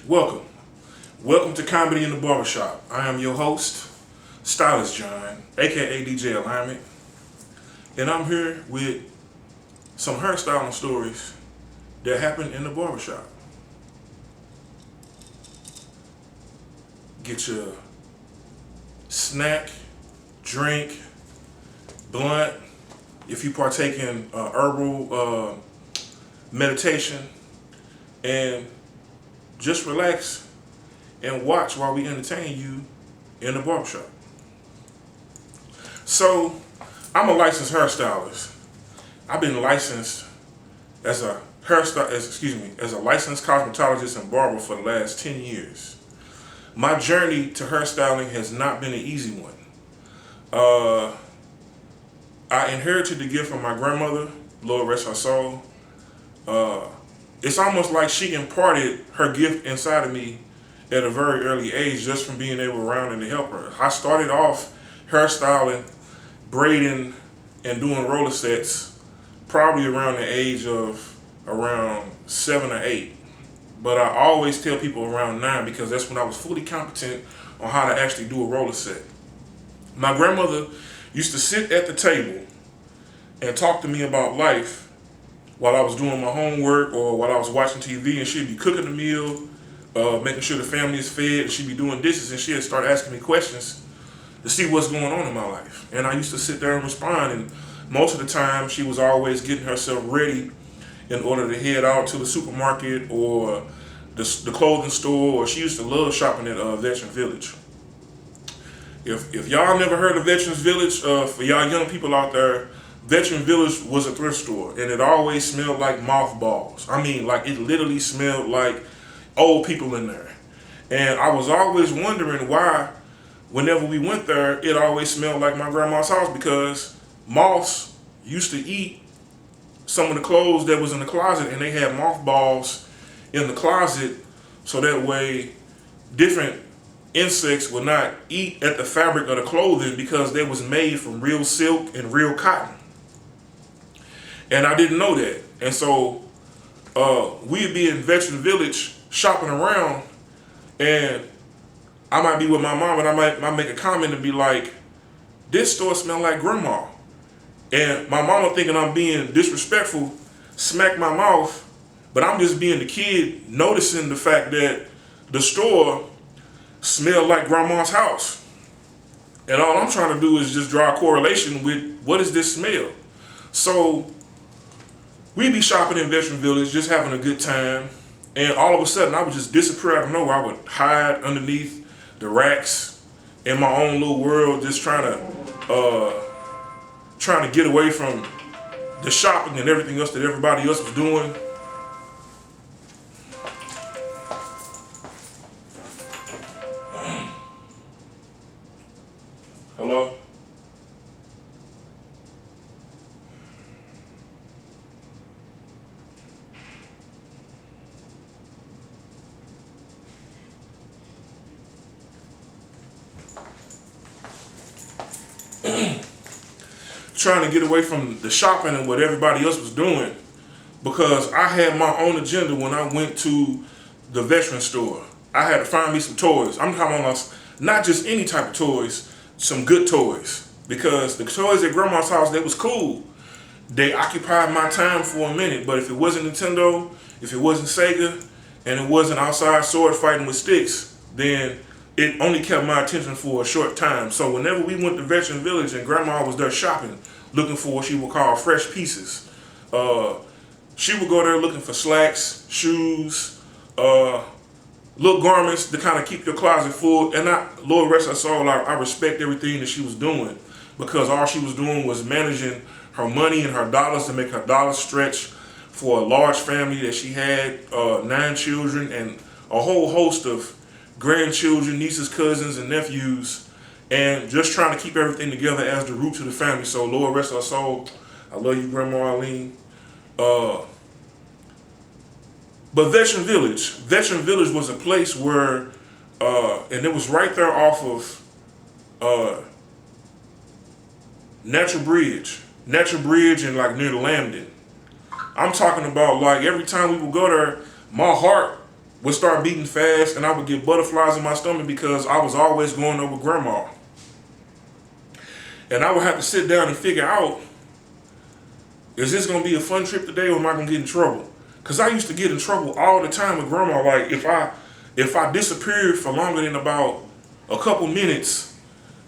Welcome. Welcome to Comedy in the Barbershop. I am your host, Stylist John, aka DJ Alignment, and I'm here with some hairstyling stories that happened in the barbershop. Get your snack, drink, blunt. If you partake in herbal meditation, and just relax and watch while we entertain you in the barbershop. So, I'm a licensed hairstylist. I've been licensed as a as a licensed cosmetologist and barber for the last 10 years. My journey to hairstyling has not been an easy one. I inherited the gift from my grandmother, Lord rest her soul. It's almost like she imparted her gift inside of me at a very early age just from being able around and to help her. I started off hairstyling, braiding, and doing roller sets probably around the age of around 7 or 8. But I always tell people around 9 because that's when I was fully competent on how to actually do a roller set. My grandmother used to sit at the table and talk to me about life while I was doing my homework or while I was watching TV, and she'd be cooking the meal, making sure the family is fed, and she'd be doing dishes, and she'd start asking me questions to see what's going on in my life. And I used to sit there and respond, and most of the time she was always getting herself ready in order to head out to the supermarket or the clothing store, or she used to love shopping at Veteran Village. If y'all never heard of Veterans Village, for y'all young people out there, Veteran Village was a thrift store, and it always smelled like mothballs. I mean, like it literally smelled like old people in there. And I was always wondering why, whenever we went there, it always smelled like my grandma's house, because moths used to eat some of the clothes that was in the closet, and they had mothballs in the closet so that way different insects would not eat at the fabric of the clothing because they was made from real silk and real cotton. And I didn't know that. And so we'd be in Veteran Village shopping around, and I might be with my mom, and I might make a comment and be like, this store smell like grandma. And my mama, thinking I'm being disrespectful, smack my mouth, but I'm just being the kid noticing the fact that the store smelled like grandma's house. And all I'm trying to do is just draw a correlation with what is this smell. So we'd be shopping in Veteran Village, just having a good time, and all of a sudden I would just disappear out of nowhere. I would hide underneath the racks in my own little world, just trying to get away from the shopping and everything else that everybody else was doing. Hello? Trying to get away from the shopping and what everybody else was doing, because I had my own agenda when I went to the veteran store. I had to find me some toys. I'm talking about not just any type of toys, some good toys, because the toys at grandma's house, they was cool. They occupied my time for a minute, but if it wasn't Nintendo, if it wasn't Sega, and it wasn't outside sword fighting with sticks, then it only kept my attention for a short time. So whenever we went to Veteran Village and grandma was there shopping, looking for what she would call fresh pieces, she would go there looking for slacks, shoes, little garments to kind of keep your closet full. And Lord rest her soul, I respect everything that she was doing, because all she was doing was managing her money and her dollars to make her dollars stretch for a large family that she had, 9 children and a whole host of grandchildren, nieces, cousins, and nephews, and just trying to keep everything together as the root to the family. So Lord rest her soul. I love you, Grandma Arlene. But Veteran Village was a place where, and it was right there off of Natural Bridge and near the Lambden. I'm talking about every time we would go there, my heart would start beating fast, and I would get butterflies in my stomach because I was always going over grandma. And I would have to sit down and figure out, is this going to be a fun trip today, or am I going to get in trouble? Because I used to get in trouble all the time with grandma. Like, if I disappeared for longer than about a couple minutes,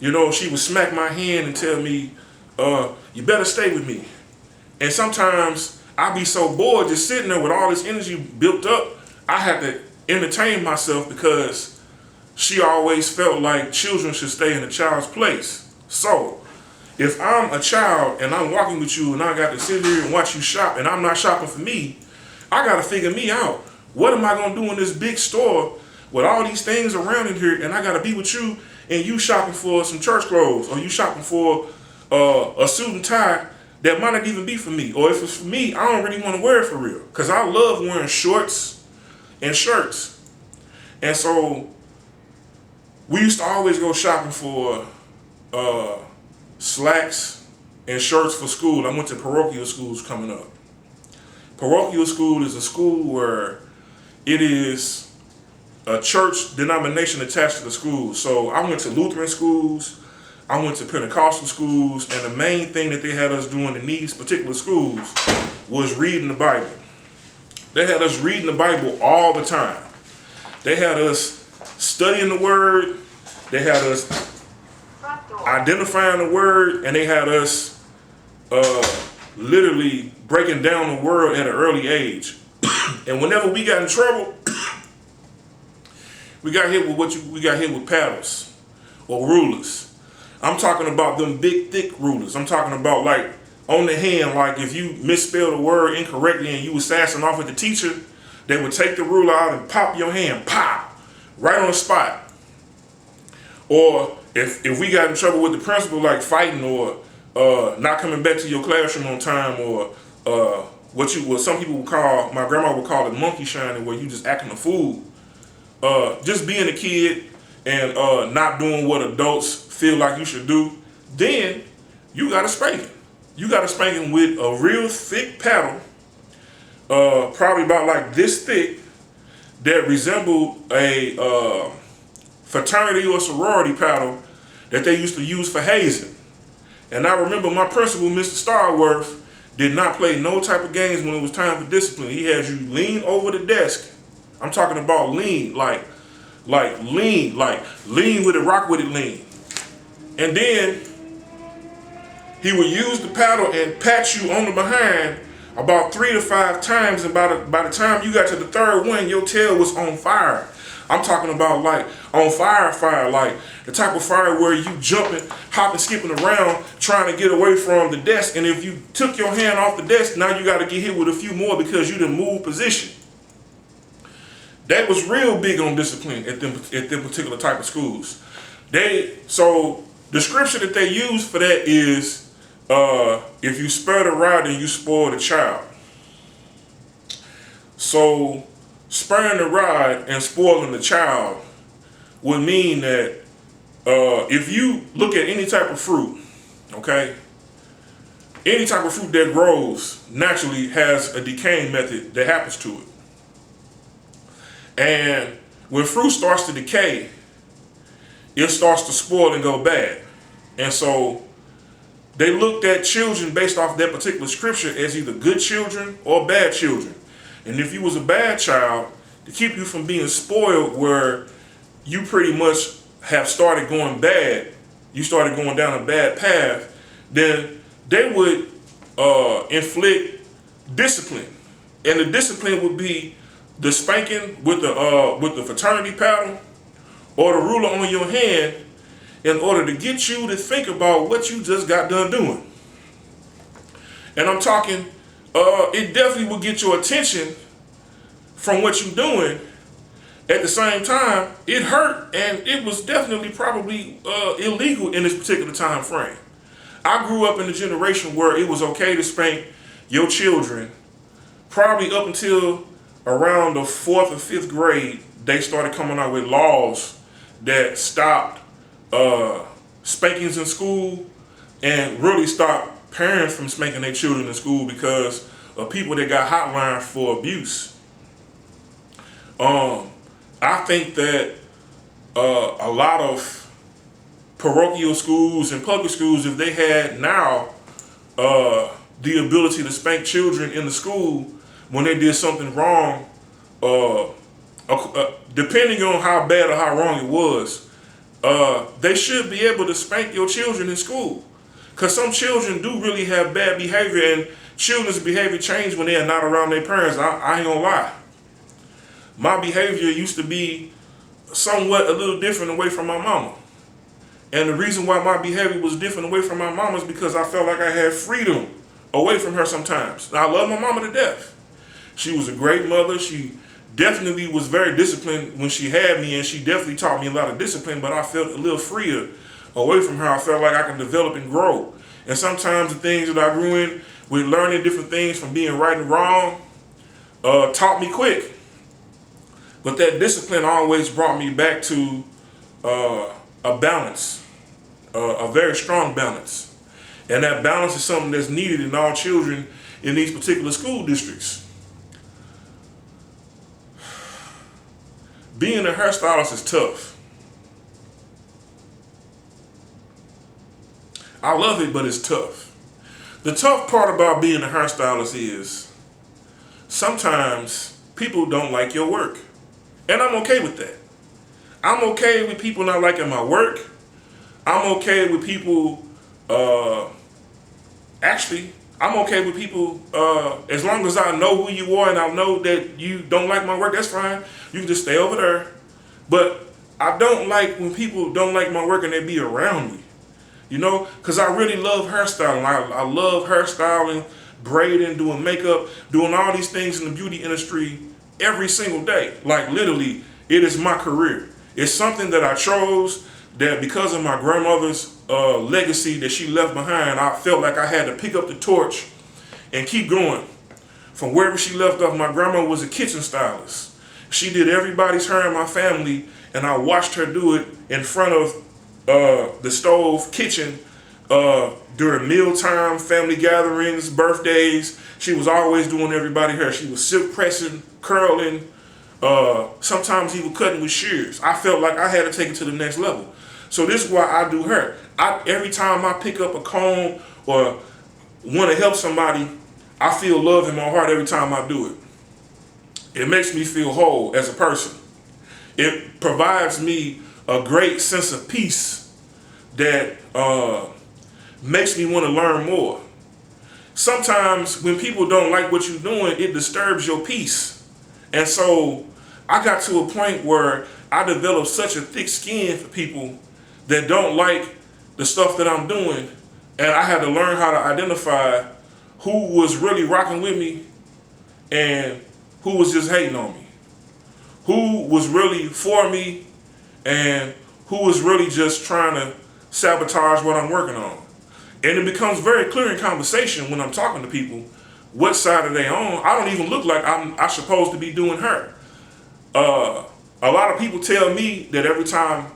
you know, she would smack my hand and tell me, you better stay with me. And sometimes I'd be so bored just sitting there with all this energy built up, I had to entertain myself because she always felt like children should stay in a child's place. So, if I'm a child and I'm walking with you and I got to sit here and watch you shop and I'm not shopping for me, I got to figure me out. What am I going to do in this big store with all these things around in here, and I got to be with you and you shopping for some church clothes, or you shopping for a suit and tie that might not even be for me. Or if it's for me, I don't really want to wear it for real, because I love wearing shorts and shirts. And so we used to always go shopping for slacks and shirts for school. I went to parochial schools coming up. Parochial school is a school where it is a church denomination attached to the school. So I went to Lutheran schools, I went to Pentecostal schools, and the main thing that they had us doing in these particular schools was reading the Bible. They had us reading the Bible all the time. They had us studying the Word. They had us identifying the Word, and they had us literally breaking down the Word at an early age. And whenever we got in trouble, we got hit with paddles or rulers. I'm talking about them big, thick rulers. I'm talking about like on the hand, like if you misspelled a word incorrectly and you was sassing off at the teacher, they would take the ruler out and pop your hand, pop, right on the spot. Or if we got in trouble with the principal, like fighting or not coming back to your classroom on time, or what some people would call, my grandma would call it monkey shining, where you just acting a fool, just being a kid and not doing what adults feel like you should do, then you got a spanking. You got a spanking with a real thick paddle, probably about like this thick, that resembled a fraternity or sorority paddle that they used to use for hazing. And I remember my principal, Mr. Starworth, did not play no type of games when it was time for discipline. He had you lean over the desk. I'm talking about lean, like lean with it, rock with it, lean. And then he would use the paddle and pat you on the behind about 3 to 5 times, and by the time you got to the third one, your tail was on fire. I'm talking about like on fire, like the type of fire where you jumping, hopping, skipping around, trying to get away from the desk. And if you took your hand off the desk, now you got to get hit with a few more because you done moved position. That was real big on discipline at them particular type of schools. So the scripture that they use for that is, if you spare the rod, then you spoil the child. So sparing the rod and spoiling the child would mean that if you look at any type of fruit, okay, any type of fruit that grows naturally has a decaying method that happens to it. And when fruit starts to decay, it starts to spoil and go bad. And so they looked at children based off that particular scripture as either good children or bad children. And if you was a bad child, to keep you from being spoiled, where you pretty much have started going bad, you started going down a bad path, then they would inflict discipline. And the discipline would be the spanking with the fraternity paddle or the ruler on your hand, in order to get you to think about what you just got done doing. And I'm talking, it definitely will get your attention from what you're doing. At the same time, it hurt, and it was definitely probably illegal in this particular time frame. I grew up in a generation where it was okay to spank your children. Probably up until around the 4th or 5th grade, they started coming out with laws that stopped spankings in school and really stopped parents from spanking their children in school because of people that got hotlines for abuse. I think that a lot of parochial schools and public schools, if they had now the ability to spank children in the school when they did something wrong, depending on how bad or how wrong it was, they should be able to spank your children in school. Because some children do really have bad behavior, and children's behavior change when they are not around their parents. I ain't gonna lie. My behavior used to be somewhat a little different away from my mama. And the reason why my behavior was different away from my mama is because I felt like I had freedom away from her sometimes. Now, I love my mama to death. She was a great mother. She definitely was very disciplined when she had me, and she definitely taught me a lot of discipline, but I felt a little freer away from her. I felt like I can develop and grow. And sometimes the things that I grew in with learning different things from being right and wrong taught me quick. But that discipline always brought me back to a balance, a very strong balance. And that balance is something that's needed in all children in these particular school districts. Being a hairstylist is tough. I love it, but it's tough. The tough part about being a hairstylist is sometimes people don't like your work. And I'm okay with that. I'm okay with people not liking my work. I'm okay with people, I'm okay with people, as long as I know who you are and I know that you don't like my work, that's fine. You can just stay over there. But I don't like when people don't like my work and they be around me. You know, because I really love hairstyling. I love hairstyling, braiding, doing makeup, doing all these things in the beauty industry every single day. Like literally, it is my career. It's something that I chose, that because of my grandmother's legacy that she left behind, I felt like I had to pick up the torch and keep going. From wherever she left off, my grandma was a kitchen stylist. She did everybody's hair in my family, and I watched her do it in front of the stove kitchen during mealtime, family gatherings, birthdays. She was always doing everybody's hair. She was silk pressing, curling, sometimes even cutting with shears. I felt like I had to take it to the next level. So this is why I do hair. Every time I pick up a comb or want to help somebody, I feel love in my heart every time I do it. It makes me feel whole as a person. It provides me a great sense of peace that makes me want to learn more. Sometimes when people don't like what you're doing, it disturbs your peace. And so I got to a point where I developed such a thick skin for people that don't like the stuff that I'm doing. And I had to learn how to identify who was really rocking with me and who was just hating on me. Who was really for me and who was really just trying to sabotage what I'm working on. And it becomes very clear in conversation when I'm talking to people, what side are they on? I don't even look like I'm supposed to be doing her. A lot of people tell me that every time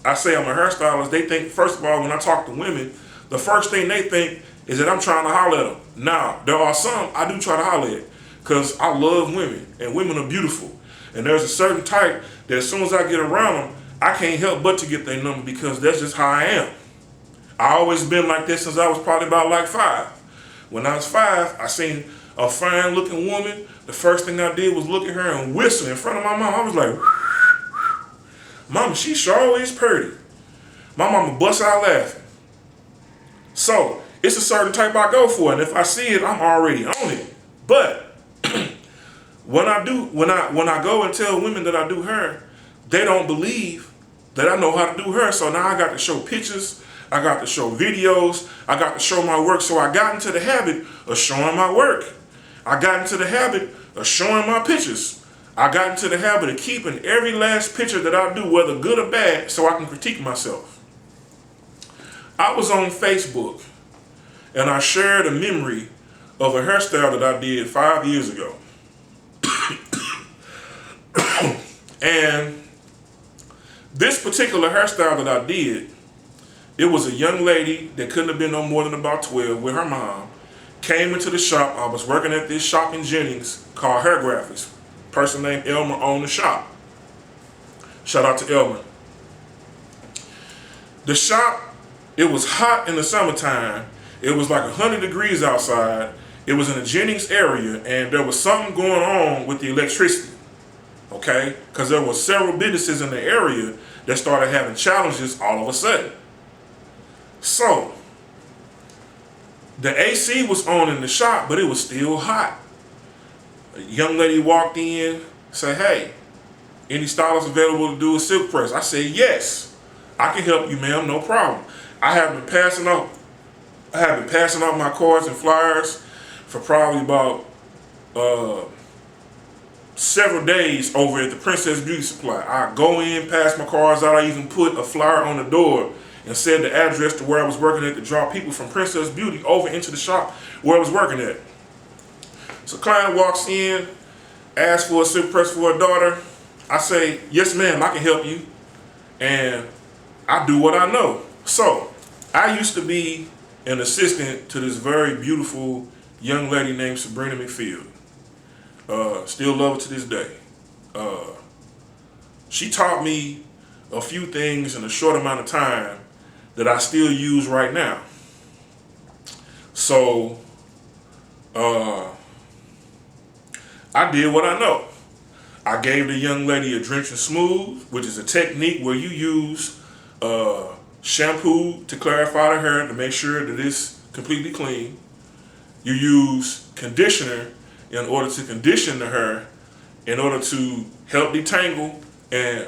I say I'm a hairstylist, they think, first of all, when I talk to women, the first thing they think is that I'm trying to holler at them. Now, there are some I do try to holler at because I love women and women are beautiful. And there's a certain type that as soon as I get around them, I can't help but to get their number because that's just how I am. I always been like this since I was probably about like 5. When I was 5, I seen a fine looking woman. The first thing I did was look at her and whistle in front of my mom. I was like, Mama, she sure is pretty. My mama busts out laughing. So it's a certain type I go for, and if I see it, I'm already on it. But when I go and tell women that I do hair, they don't believe that I know how to do hair. So now I got to show pictures, I got to show videos, I got to show my work. So I got into the habit of showing my work. I got into the habit of showing my pictures. I got into the habit of keeping every last picture that I do, whether good or bad, so I can critique myself. I was on Facebook and I shared a memory of a hairstyle that I did 5 years ago. And this particular hairstyle that I did, it was a young lady that couldn't have been no more than about 12 with her mom, came into the shop. I was working at this shop in Jennings called Hair Graphics, person named Elmer owned the shop. Shout out to Elmer. The shop, it was hot in the summertime. It was like 100 degrees outside. It was in a Jennings area, and there was something going on with the electricity. Okay? Because there were several businesses in the area that started having challenges all of a sudden. So, the AC was on in the shop, but it was still hot. A young lady walked in, said, "Hey, any stylists available to do a silk press?" I said, "Yes, I can help you, ma'am, no problem." I have been passing out my cards and flyers for probably about several days over at the Princess Beauty Supply. I go in, pass my cards out. I even put a flyer on the door and said the address to where I was working at to draw people from Princess Beauty over into the shop where I was working at. So client walks in, asks for a silk press for her daughter. I say, "Yes, ma'am, I can help you." And I do what I know. So I used to be an assistant to this very beautiful young lady named Sabrina McField. Still love her to this day. She taught me a few things in a short amount of time that I still use right now. So I did what I know. I gave the young lady a drench and smooth, which is a technique where you use shampoo to clarify the hair to make sure that it's completely clean. You use conditioner in order to condition the hair, in order to help detangle and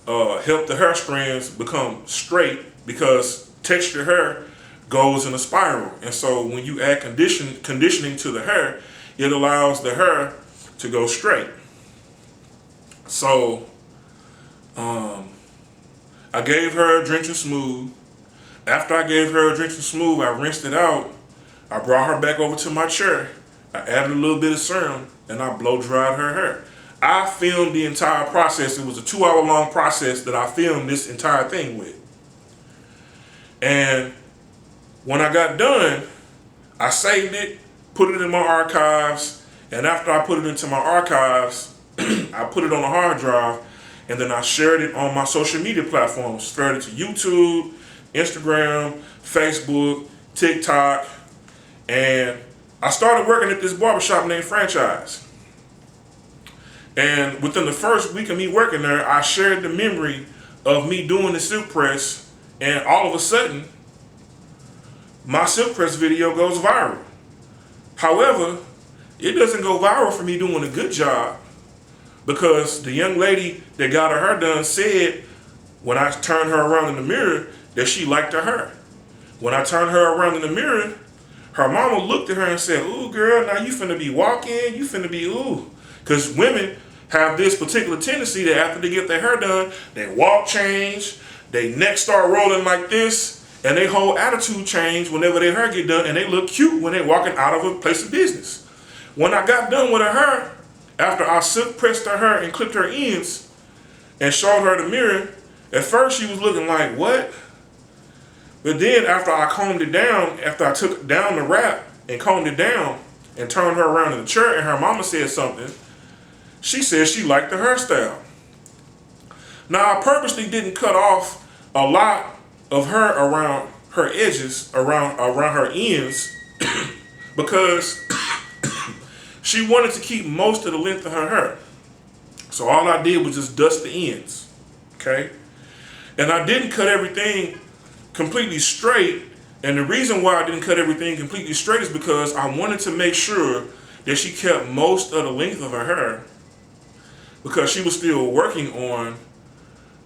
help the hair strands become straight, because textured hair goes in a spiral. And so when you add conditioning to the hair, it allows the hair to go straight. So I gave her a drench and smooth. After I gave her a drench and smooth, I rinsed it out. I brought her back over to my chair. I added a little bit of serum and I blow dried her hair. I filmed the entire process. It was a 2-hour long process that I filmed this entire thing with. And when I got done, I saved it, put it in my archives, and after I put it into my archives, I put it on a hard drive, and then I shared it on my social media platforms. Shared it to YouTube, Instagram, Facebook, TikTok, and I started working at this barbershop named Franchise. And within the first week of me working there, I shared the memory of me doing the silk press, and all of a sudden, my silk press video goes viral. However, it doesn't go viral for me doing a good job, because the young lady that got her hair done said when I turned her around in the mirror that she liked her hair. When I turned her around in the mirror, her mama looked at her and said, "Ooh, girl, now you finna be walking, you finna be ooh." Because women have this particular tendency that after they get their hair done, they walk change, they neck start rolling like this, and their whole attitude change whenever their hair get done, and they look cute when they're walking out of a place of business. When I got done with her hair, after I silk pressed her hair and clipped her ends and showed her the mirror, at first she was looking like, "What?" But then after I combed it down, after I took down the wrap and combed it down and turned her around in the chair, and her mama said something, she said she liked the hairstyle. Now I purposely didn't cut off a lot of her around her edges, around her ends, because she wanted to keep most of the length of her hair. So all I did was just dust the ends, okay? And I didn't cut everything completely straight, and the reason why I didn't cut everything completely straight is because I wanted to make sure that she kept most of the length of her hair, because she was still working on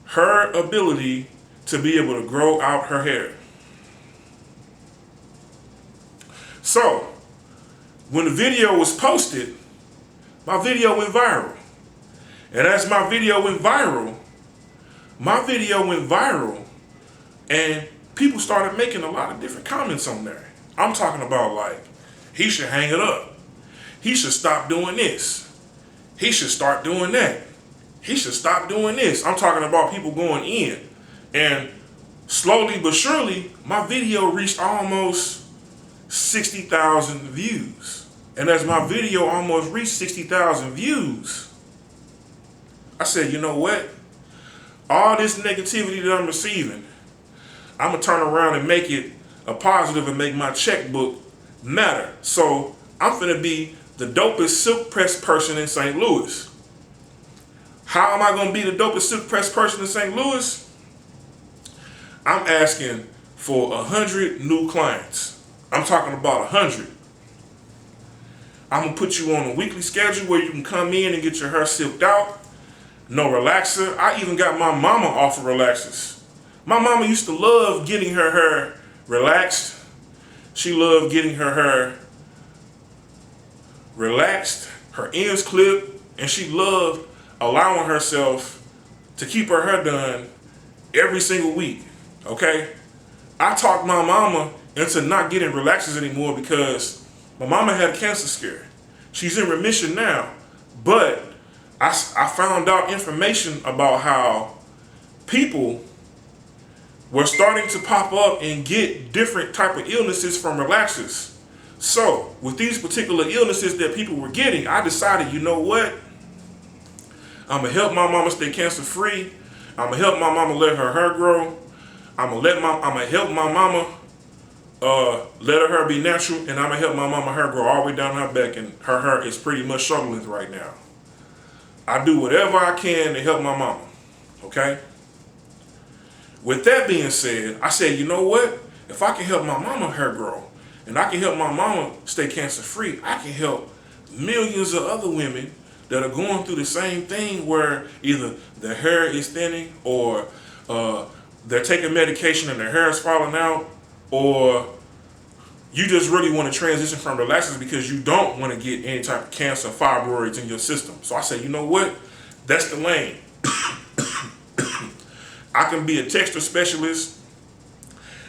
her ability to be able to grow out her hair. So, when the video was posted, my video went viral. And as my video went viral, and people started making a lot of different comments on there. I'm talking about like, he should hang it up. He should stop doing this. He should start doing that. He should stop doing this. I'm talking about people going in. And slowly but surely, my video reached almost 60,000 views. And as my video almost reached 60,000 views, I said, you know what? All this negativity that I'm receiving, I'm going to turn around and make it a positive and make my checkbook matter. So I'm finna be the dopest silk press person in St. Louis. How am I going to be the dopest silk press person in St. Louis? I'm asking for 100 new clients. I'm talking about 100. I'm going to put you on a weekly schedule where you can come in and get your hair silked out. No relaxer. I even got my mama off of relaxers. My mama used to love getting her hair relaxed. She loved getting her hair relaxed, her ends clipped, and she loved allowing herself to keep her hair done every single week, okay? I talked my mama into not getting relaxers anymore because my mama had a cancer scare. She's in remission now, but I found out information about how people were starting to pop up and get different type of illnesses from relaxers. So with these particular illnesses that people were getting, I decided, you know what? I'm gonna help my mama stay cancer free. I'm gonna help my mama let her hair grow. I'm gonna help my mama let her hair be natural, and I'm gonna help my mama hair grow all the way down her back, and her hair is pretty much shoulder length right now. I do whatever I can to help my mama, okay? With that being said, I said, you know what? If I can help my mama hair grow, and I can help my mama stay cancer free, I can help millions of other women that are going through the same thing where either their hair is thinning or they're taking medication and their hair is falling out, or you just really want to transition from relaxers because you don't want to get any type of cancer, fibroids in your system. So I said, you know what? That's the lane. I can be a texture specialist.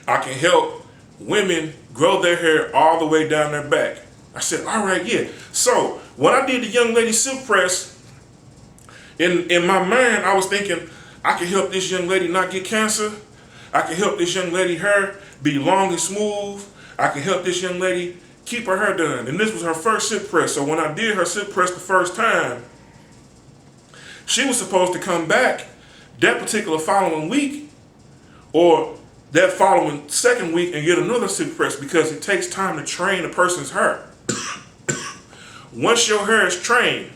I can help women grow their hair all the way down their back. I said, all right, yeah. So when I did the young lady silk press, in my mind, I was thinking, I can help this young lady not get cancer. I can help this young lady hair be long and smooth. I can help this young lady keep her hair done. And this was her first silk press. So when I did her silk press the first time, she was supposed to come back that particular following week or that following second week and get another silk press because it takes time to train a person's hair. Once your hair is trained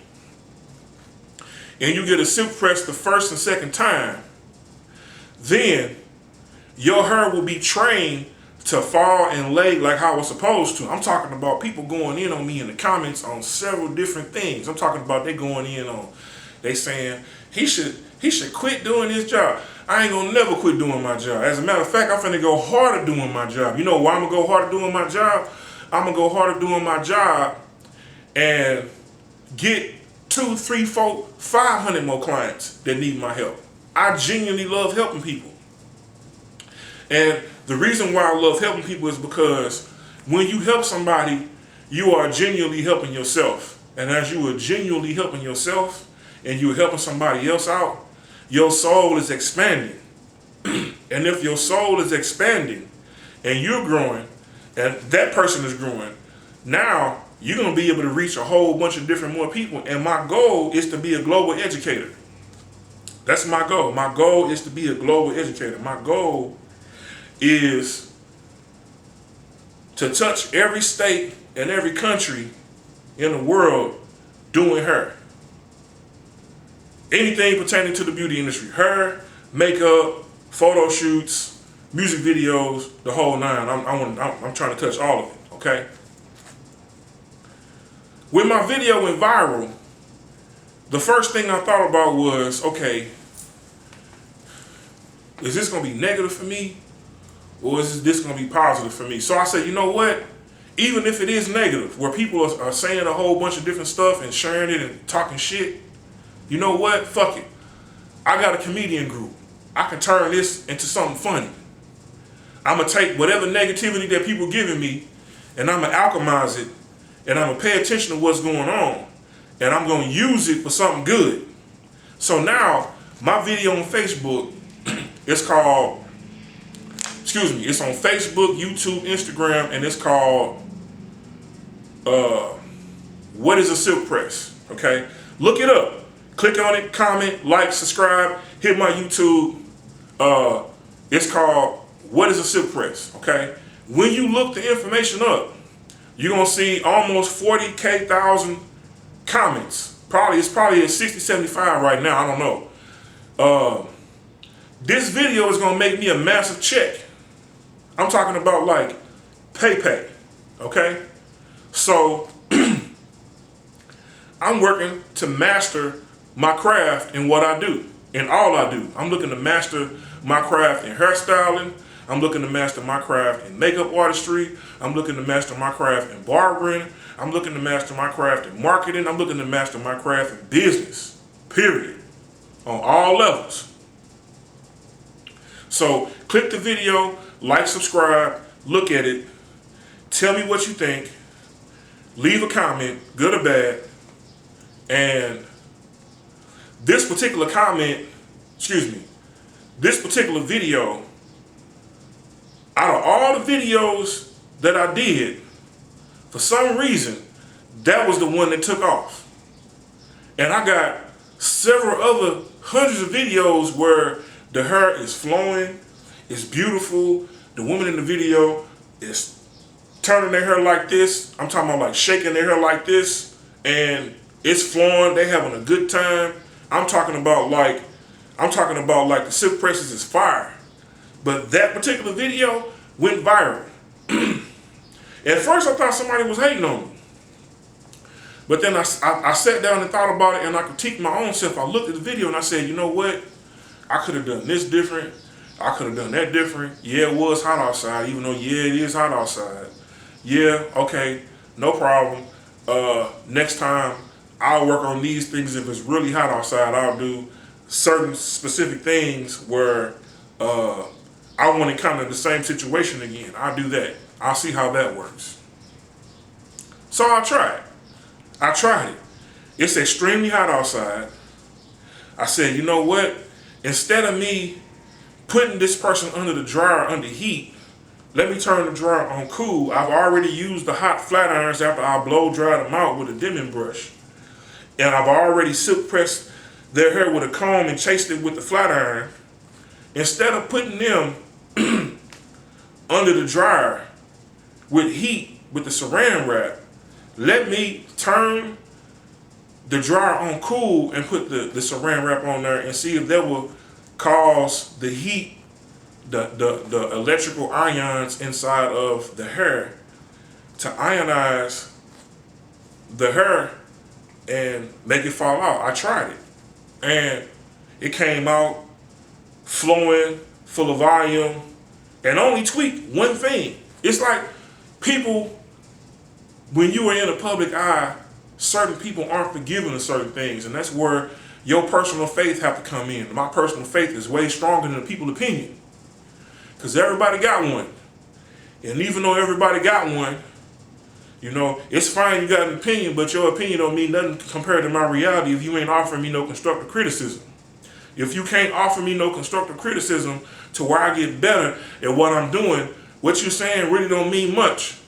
and you get a silk press the first and second time, then your hair will be trained to fall and lay like how it's supposed to. I'm talking about people going in on me in the comments on several different things. I'm talking about they going in on, they saying he should quit doing his job. I ain't gonna never quit doing my job. As a matter of fact, I'm finna go harder doing my job. You know why I'm gonna go harder doing my job? I'm gonna go harder doing my job and get 2, 3, 4, 500 more clients that need my help. I genuinely love helping people. And the reason why I love helping people is because when you help somebody, you are genuinely helping yourself. And as you are genuinely helping yourself and you're helping somebody else out, your soul is expanding. And if your soul is expanding and you're growing and that person is growing, now you're going to be able to reach a whole bunch of different more people. And my goal is to be a global educator. That's my goal. My goal is to be a global educator. My goal is to touch every state and every country in the world doing hair. Anything pertaining to the beauty industry. Hair, makeup, photo shoots, music videos, the whole nine. I'm trying to touch all of it, okay? When my video went viral, the first thing I thought about was, okay, is this going to be negative for me? Or is this going to be positive for me? So I said, you know what? Even if it is negative, where people are saying a whole bunch of different stuff and sharing it and talking shit, you know what? Fuck it. I got a comedian group. I can turn this into something funny. I'm going to take whatever negativity that people giving me and I'm going to alchemize it and I'm going to pay attention to what's going on and I'm going to use it for something good. So now my video on Facebook is called, it's on Facebook, YouTube, Instagram, and it's called What is a Silk Press? Okay? Look it up. Click on it, comment, like, subscribe, hit my YouTube. It's called What is a Silk Press? Okay? When you look the information up, you're gonna see almost 40,000 comments. It's probably at 60, 75 right now, I don't know. This video is gonna make me a massive check. I'm talking about like pay, okay? So I'm working to master my craft in what I do, in all I do. I'm looking to master my craft in hairstyling. I'm looking to master my craft in makeup artistry. I'm looking to master my craft in barbering. I'm looking to master my craft in marketing. I'm looking to master my craft in business, period, on all levels. So click the video, like, subscribe, look at it, tell me what you think, leave a comment, good or bad, and this particular video, out of all the videos that I did, for some reason, that was the one that took off. And I got several other hundreds of videos where the hair is flowing, it's beautiful, the woman in the video is turning their hair like this. I'm talking about like shaking their hair like this, and it's flowing, they having a good time. I'm talking about like the silk presses is fire. But that particular video went viral. At first I thought somebody was hating on me. But then I sat down and thought about it, and I critiqued my own self. I looked at the video and I said, you know what? I could have done this different. I could have done that different. Yeah, it was hot outside, even though, yeah, it is hot outside. Yeah, okay, no problem. Next time, I'll work on these things. If it's really hot outside, I'll do certain specific things where I want to kind of the same situation again. I'll do that. I'll see how that works. So I tried it. It's extremely hot outside. I said, you know what? Instead of me putting this person under the dryer under heat, let me turn the dryer on cool. I've already used the hot flat irons after I blow dried them out with a dimming brush. And I've already silk pressed their hair with a comb and chased it with the flat iron. Instead of putting them under the dryer with heat with the saran wrap, let me turn the dryer on cool and put the saran wrap on there and see if that will cause the heat, the electrical ions inside of the hair to ionize the hair and make it fall out. I tried it, and it came out flowing, full of volume, and only tweaked one thing. It's like people, when you are in a public eye, certain people aren't forgiving of certain things, and that's where your personal faith have to come in. My personal faith is way stronger than the people's opinion, because everybody got one. And even though everybody got one, you know, it's fine you got an opinion, but your opinion don't mean nothing compared to my reality if you ain't offering me no constructive criticism. If you can't offer me no constructive criticism to where I get better at what I'm doing, what you're saying really don't mean much,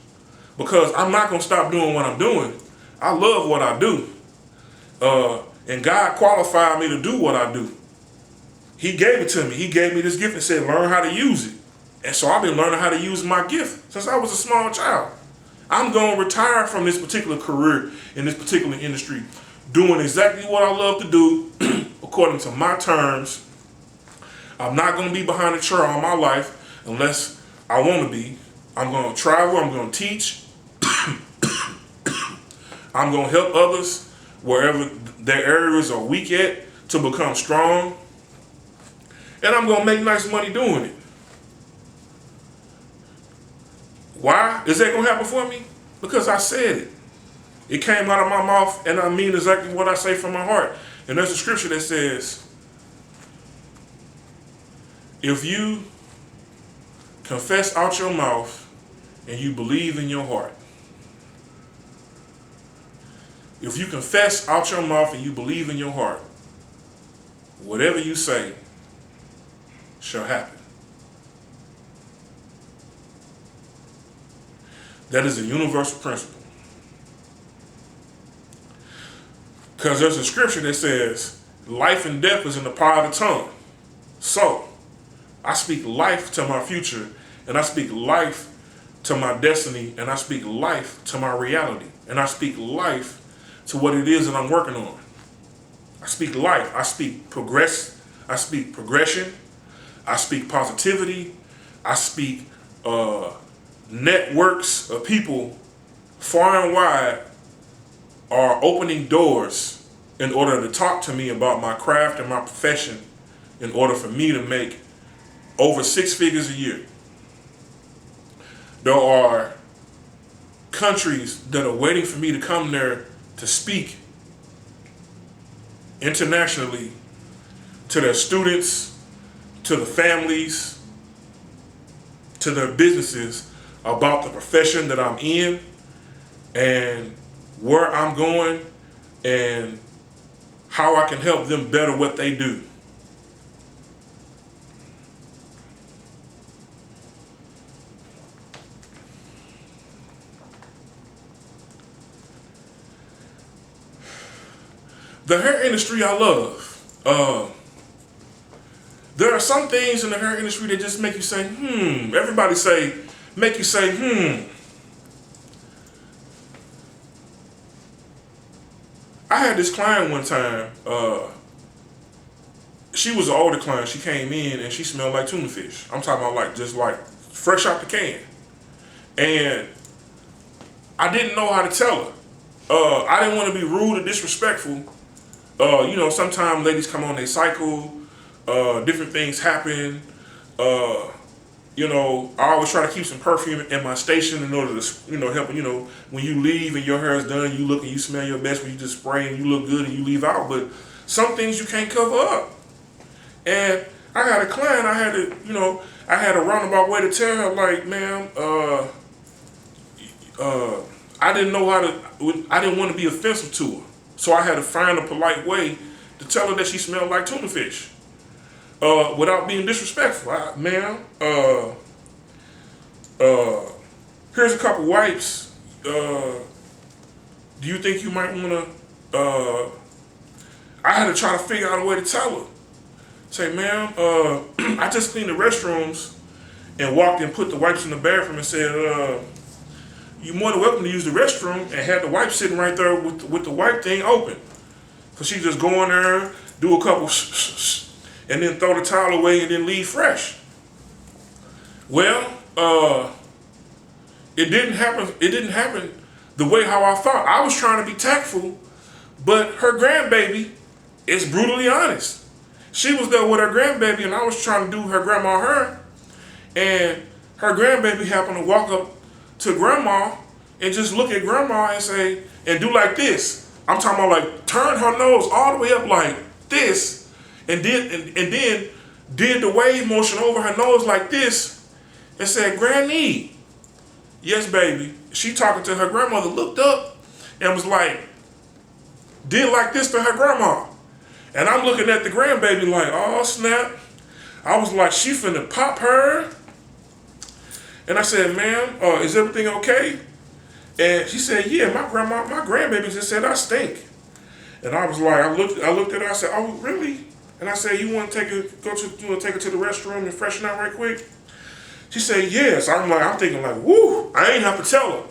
because I'm not going to stop doing what I'm doing. I love what I do. And God qualified me to do what I do. He gave it to me. He gave me this gift and said, learn how to use it. And so I've been learning how to use my gift since I was a small child. I'm going to retire from this particular career in this particular industry, doing exactly what I love to do, according to my terms. I'm not going to be behind a chair all my life unless I want to be. I'm going to travel. I'm going to teach. I'm going to help others wherever their areas are weak at to become strong. And I'm going to make nice money doing it. Why is that going to happen for me? Because I said it. It came out of my mouth, and I mean exactly what I say from my heart. And there's a scripture that says, if you confess out your mouth and you believe in your heart, if you confess out your mouth and you believe in your heart, whatever you say shall happen. That is a universal principle. Because there's a scripture that says, life and death is in the power of the tongue. So, I speak life to my future, and I speak life to my destiny, and I speak life to my reality, and I speak life to what it is that I'm working on. I speak life. I speak progression. I speak positivity. I speak networks of people far and wide are opening doors in order to talk to me about my craft and my profession in order for me to make over 6 figures a year. There are countries that are waiting for me to come there to speak internationally to their students, to the families, to their businesses about the profession that I'm in and where I'm going and how I can help them better what they do. The hair industry I love. There are some things in the hair industry that just make you say, Everybody make you say, I had this client one time. She was an older client. She came in and she smelled like tuna fish. I'm talking about just fresh out the can. And I didn't know how to tell her. I didn't want to be rude or disrespectful. Sometimes ladies come on their cycle. Different things happen. I always try to keep some perfume in my station in order to, help. When you leave and your hair is done, you look and you smell your best when you just spray and you look good and you leave out. But some things you can't cover up. And I got a client, I had a roundabout way to tell her, like, ma'am, I didn't know I didn't want to be offensive to her. So I had to find a polite way to tell her that she smelled like tuna fish. Without being disrespectful. Ma'am, here's a couple wipes. Do you think you might want to, I had to try to figure out a way to tell her. Say, ma'am, I just cleaned the restrooms and walked and put the wipes in the bathroom and said, you're more than welcome to use the restroom, and had the wipe sitting right there with the wipe thing open. So she just go in there, do a couple and then throw the towel away and then leave fresh. Well, it didn't happen. It didn't happen the way how I thought. I was trying to be tactful, but her grandbaby is brutally honest. She was there with her grandbaby, and I was trying to do her grandma hair, and her grandbaby happened to walk up to grandma and just look at grandma and say, and do like this. I'm talking about like turn her nose all the way up like this, and then did the wave motion over her nose like this, and said, Granny. Yes, baby. She talking to her grandmother, looked up and was like, did like this to her grandma. And I'm looking at the grandbaby like, oh snap. I was like, she finna pop her. And I said, ma'am, is everything okay? And she said, yeah, my grandbaby just said I stink. And I was like, I looked at her, I said, oh really? And I said, you want to take her to the restroom and freshen out right quick? She said, yes. I'm thinking like, woo, I ain't have to tell her.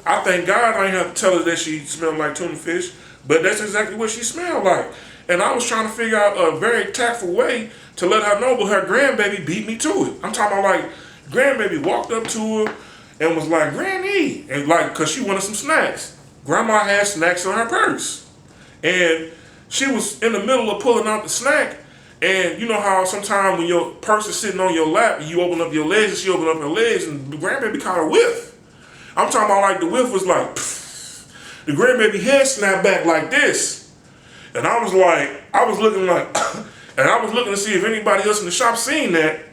I thank God I ain't have to tell her that she smelled like tuna fish, but that's exactly what she smelled like. And I was trying to figure out a very tactful way to let her know, but her grandbaby beat me to it. I'm talking about like, grandbaby walked up to her and was like, Granny, and like, cause she wanted some snacks. Grandma had snacks in her purse. And she was in the middle of pulling out the snack, and you know how sometimes when your purse is sitting on your lap, you open up your legs, and she opened up her legs, and the grandbaby caught a whiff. I'm talking about like the whiff was like, pfft. The grandbaby head snapped back like this. And I was looking like, and I was looking to see if anybody else in the shop seen that.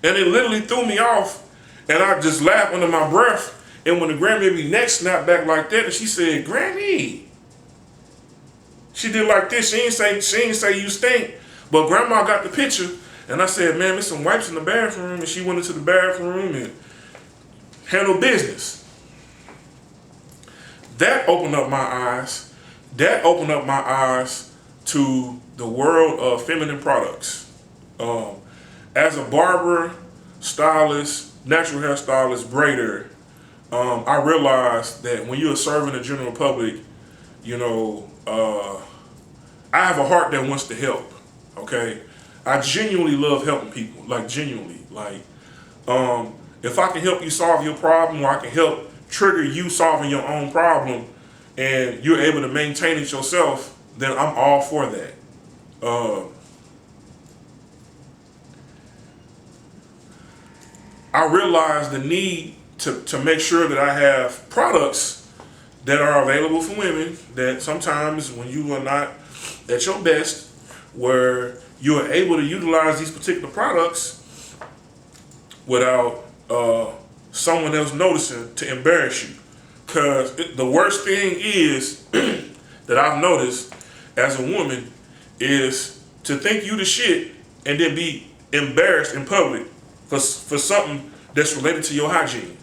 And it literally threw me off, and I just laughed under my breath. And when the grandbaby neck snapped back like that, and she said, Granny. She did like this. She ain't say you stink, but grandma got the picture. And I said, man, there's some wipes in the bathroom. And she went into the bathroom and handled business. That opened up my eyes that opened up my eyes to the world of feminine products. As a barber, stylist, natural hair stylist, braider, I realized that when you're serving the general public, you know, I have a heart that wants to help. Okay, I genuinely love helping people, like genuinely. Like, if I can help you solve your problem, or I can help trigger you solving your own problem, and you're able to maintain it yourself, then I'm all for that. I realize the need to make sure that I have products that are available for women, that sometimes when you are not at your best, where you are able to utilize these particular products without someone else noticing to embarrass you. Because the worst thing is that I've noticed as a woman is to think you the shit and then be embarrassed in public for something that's related to your hygiene.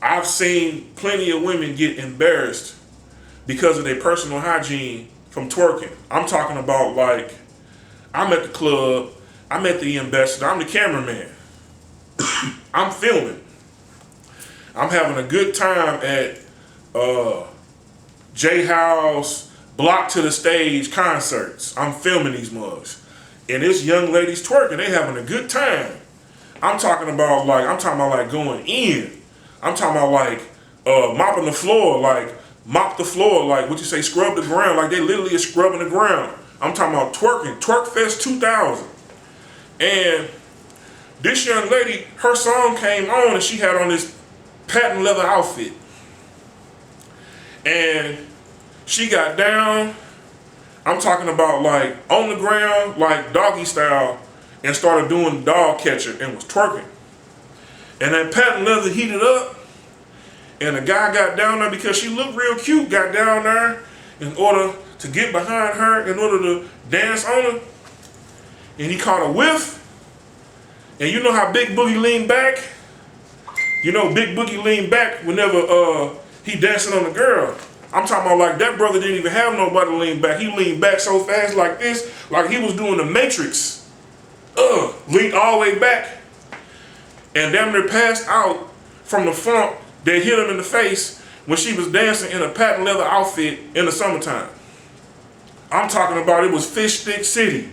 I've seen plenty of women get embarrassed because of their personal hygiene from twerking. I'm talking about, like, I'm at the club, I'm at the ambassador, I'm the cameraman. I'm filming. I'm having a good time at J House, Block to the Stage concerts. I'm filming these mugs. And this young lady's twerking, they having a good time. I'm talking about like going in. I'm talking about like mopping the floor, like mop the floor, like what you say, scrub the ground, like they literally is scrubbing the ground. I'm talking about twerking, Twerk Fest 2000. And this young lady, her song came on and she had on this patent leather outfit. And she got down, I'm talking about like on the ground, like doggy style, and started doing the dog catcher and was twerking. And that patent leather heated up, and the guy got down there because she looked real cute, got down there in order to get behind her, in order to dance on her. And he caught a whiff. And you know how Big Boogie leaned back? You know Big Boogie leaned back whenever he dancing on the girl. I'm talking about like that brother didn't even have nobody to lean back. He leaned back so fast like this, like he was doing the Matrix. Leaned all the way back. And damn near passed out from the funk that hit him in the face when she was dancing in a patent leather outfit in the summertime. I'm talking about it was Fish Stick City.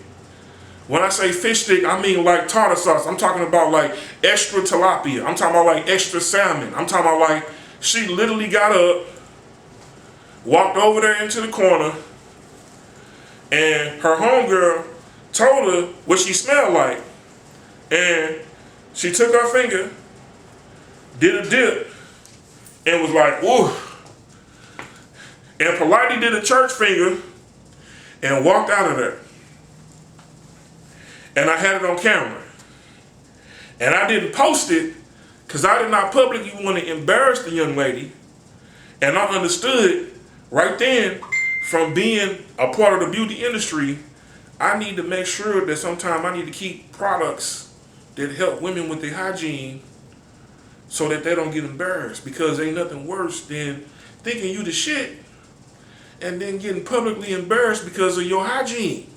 When I say fish stick, I mean like tartar sauce. I'm talking about like extra tilapia. I'm talking about like extra salmon. I'm talking about like she literally got up, walked over there into the corner, and her homegirl told her what she smelled like. And she took her finger, did a dip, and was like, ooh. And politely did a church finger and walked out of there. And I had it on camera. And I didn't post it because I did not publicly want to embarrass the young lady. And I understood right then, from being a part of the beauty industry, I need to make sure that sometimes I need to keep products that help women with their hygiene so that they don't get embarrassed, because ain't nothing worse than thinking you the shit and then getting publicly embarrassed because of your hygiene.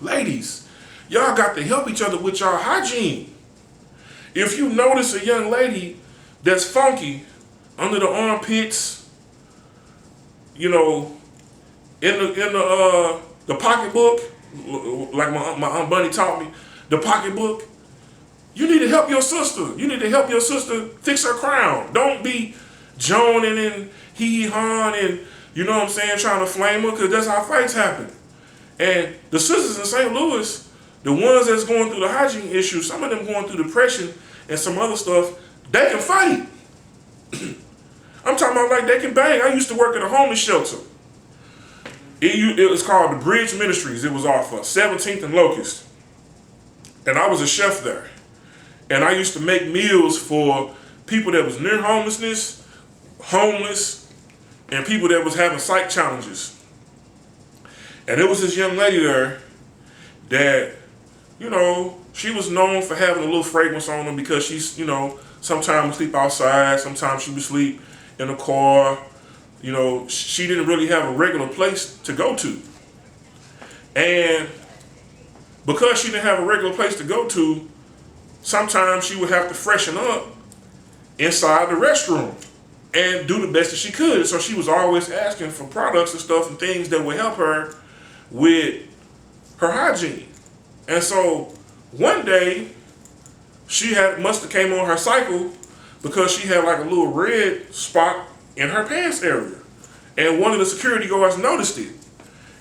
Ladies, y'all got to help each other with y'all hygiene. If you notice a young lady that's funky under the armpits, you know, in the pocketbook, like my Aunt Bunny taught me, the pocketbook, you need to help your sister. You need to help your sister fix her crown. Don't be joning and hee-hawing and, you know what I'm saying, trying to flame her, because that's how fights happen. And the sisters in St. Louis, the ones that's going through the hygiene issues, some of them going through depression and some other stuff, they can fight. I'm talking about like they can bang. I used to work at a homeless shelter. It was called the Bridge Ministries. It was off of 17th and Locust. And I was a chef there. And I used to make meals for people that was near homelessness, homeless, and people that was having psych challenges. And there was this young lady there that, you know, she was known for having a little fragrance on her because she's, you know, sometimes we sleep outside, sometimes she would sleep in a car. You know, she didn't really have a regular place to go to. And because she didn't have a regular place to go to, sometimes she would have to freshen up inside the restroom and do the best that she could. So she was always asking for products and stuff and things that would help her with her hygiene. And so one day she must have came on her cycle because she had like a little red spot in her pants area. And one of the security guards noticed it.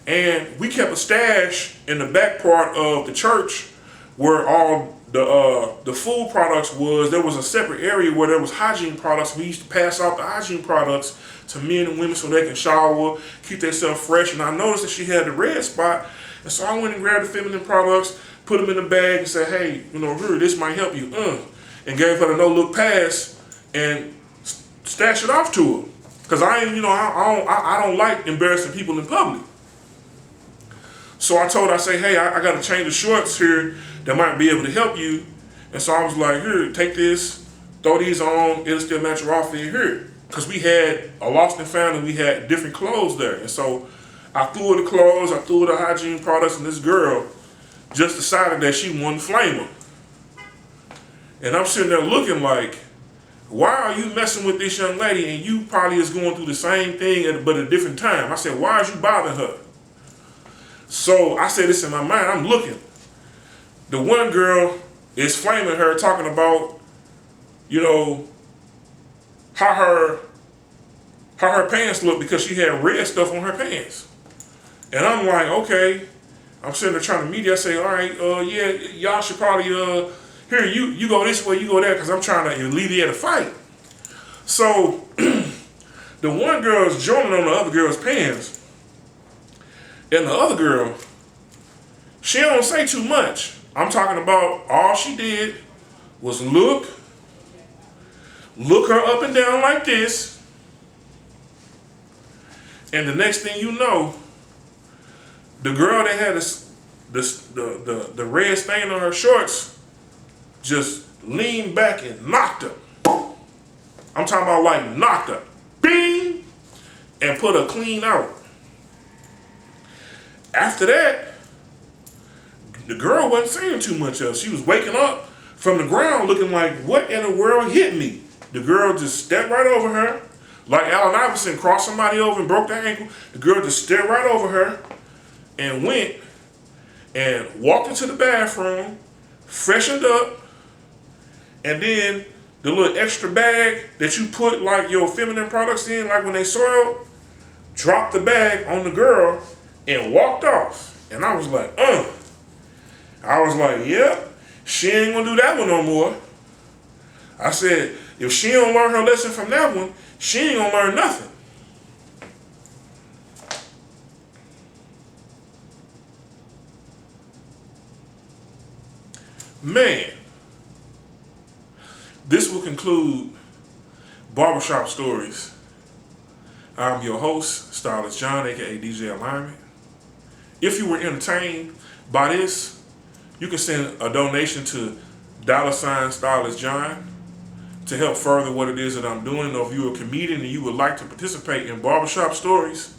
And we kept a stash in the back part of the church where all the food products was. There was a separate area where there was hygiene products. We used to pass out the hygiene products to men and women so they can shower, keep themselves fresh. And I noticed that she had the red spot. And so I went and grabbed the feminine products, put them in the bag and said, hey, you know, here, this might help you. And gave her the no-look pass and stashed it off to her. Because I don't like embarrassing people in public. So I told her, I say, hey, I got to change the shorts here that might be able to help you. And so I was like, here, take this, throw these on, it'll still match your outfit here. Because we had a lost and found and we had different clothes there. And so I threw her the clothes, I threw her the hygiene products, and this girl just decided that she wanted to flame them. And I'm sitting there looking like, why are you messing with this young lady and you probably is going through the same thing but at a different time? I said, why is you bothering her? So I said this in my mind, I'm looking. The one girl is flaming her, talking about, you know, how her pants look because she had red stuff on her pants. And I'm like, okay. I'm sitting there trying to meet you. I say, all right, yeah, y'all should probably, here, you go this way, you go there, because I'm trying to alleviate a fight. So the one girl is joining on the other girl's pants. And the other girl, she don't say too much. I'm talking about all she did was look her up and down like this. And the next thing you know, the girl that had the red stain on her shorts just leaned back and knocked her. I'm talking about like knocked her. Bing! And put her clean out. After that, the girl wasn't saying too much else. She was waking up from the ground looking like, what in the world hit me? The girl just stepped right over her. Like Allen Iverson crossed somebody over and broke their ankle. The girl just stepped right over her and went and walked into the bathroom, freshened up, and then the little extra bag that you put like your feminine products in, like when they soiled, dropped the bag on the girl and walked off. And I was like, I was like, yep, she ain't gonna do that one no more. I said, if she don't learn her lesson from that one, she ain't gonna learn nothing. Man, this will conclude Barbershop Stories. I'm your host, Stylist John, aka DJ Alignment. If you were entertained by this, you can send a donation to $Stylist John to help further what it is that I'm doing. Or if you're a comedian and you would like to participate in Barbershop Stories,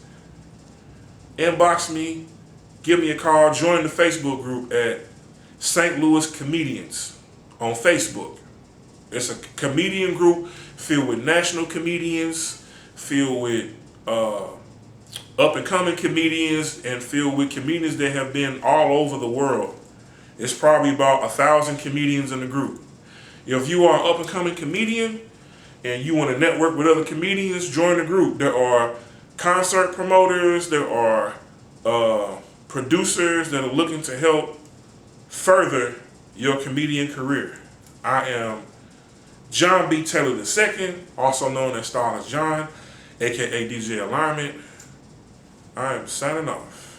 inbox me, give me a call, join the Facebook group at St. Louis Comedians on Facebook. It's a comedian group filled with national comedians, filled with up-and-coming comedians, and filled with comedians that have been all over the world. It's probably about 1,000 comedians in the group. If you are an up-and-coming comedian and you want to network with other comedians, join the group. There are concert promoters, there are producers that are looking to help further your comedian career. I am John B. Taylor II, also known as Stylist John, aka DJ Alignment. I am signing off.